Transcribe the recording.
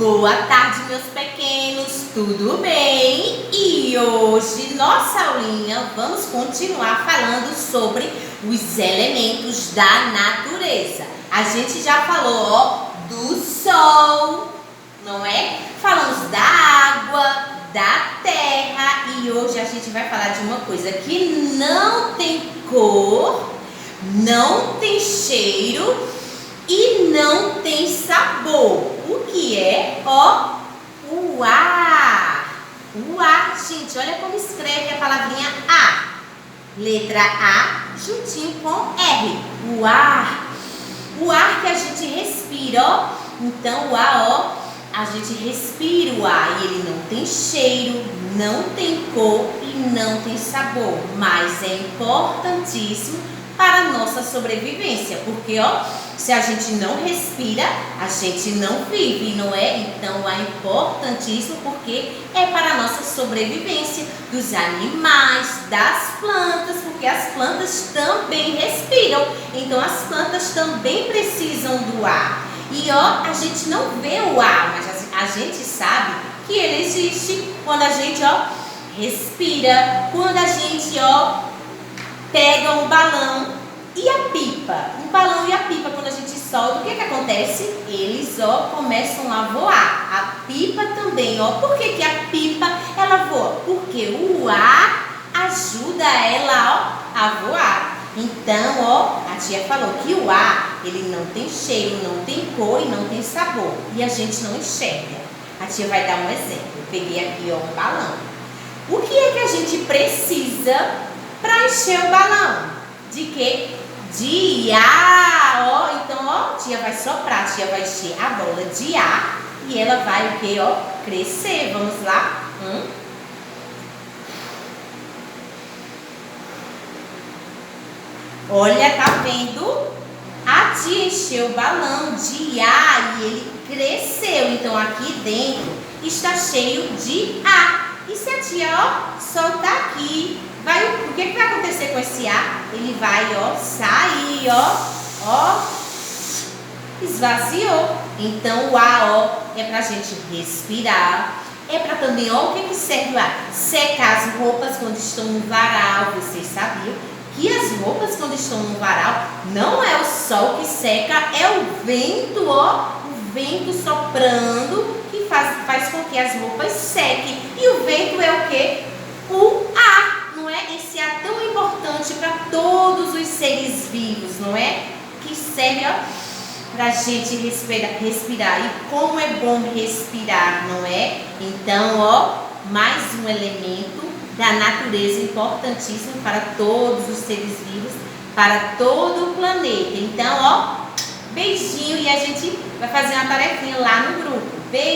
Boa tarde, meus pequenos, tudo bem? E hoje, nossa aulinha, vamos continuar falando sobre os elementos da natureza. A gente já falou, ó, do sol, não é? Falamos da água, da terra e hoje a gente vai falar de uma coisa que não tem cor, não tem cheiro e não tem sabor. O que é? Ó, o ar. O ar, gente, olha como escreve a palavrinha A. Letra A juntinho com R. O ar. O ar que a gente respira, ó. Então o ar, ó, a gente respira o ar e ele não tem cheiro, não tem cor e não tem sabor, mas é importantíssimo para a nossa sobrevivência, porque ó, se a gente não respira, a gente não vive, não é? Então é importantíssimo porque é para a nossa sobrevivência dos animais, das plantas, porque as plantas também respiram, então as plantas também precisam do ar. E ó, a gente não vê o ar, mas a gente sabe que ele existe quando a gente ó, respira, quando a gente ó, pega um balão e a pipa. Um balão e a pipa, quando a gente solta, o que acontece? Eles ó, começam a voar. A pipa também, ó. Por que a pipa ela voa? Porque o ar ajuda ela ó, a voar. Então, ó, a tia falou que o ar, ele não tem cheiro, não tem cor e não tem sabor. E a gente não enxerga. A tia vai dar um exemplo. Eu peguei aqui, ó, um balão. O que é que a gente precisa para encher o balão? De quê? De ar, ó. Então, ó, a tia vai soprar, a tia vai encher a bola de ar e ela vai o quê, ó? Crescer. Vamos lá? Olha, tá vendo? A tia encheu o balão de ar e ele cresceu. Então, aqui dentro está cheio de ar. E se a tia, ó, soltar aqui, o que vai acontecer com esse ar? Ele vai, ó, sair, ó, esvaziou. Então, o ar, ó, é pra gente respirar. É pra também, ó, o que serve o ar? Secar as roupas quando estão no varal. Vocês sabiam que as roupas quando estão no varal não é o sol que seca, é o vento, ó, o vento soprando que faz com que as roupas sequem. E o vento é o quê? O ar, não é? Esse ar tão importante para todos os seres vivos, não é? Que serve, ó, pra gente respirar. E como é bom respirar, não é? Então, ó, mais um elemento da natureza importantíssimo para todos os seres vivos, para todo o planeta. Então, ó, beijinho e a gente vai fazer uma tarefinha lá no grupo. Beijo!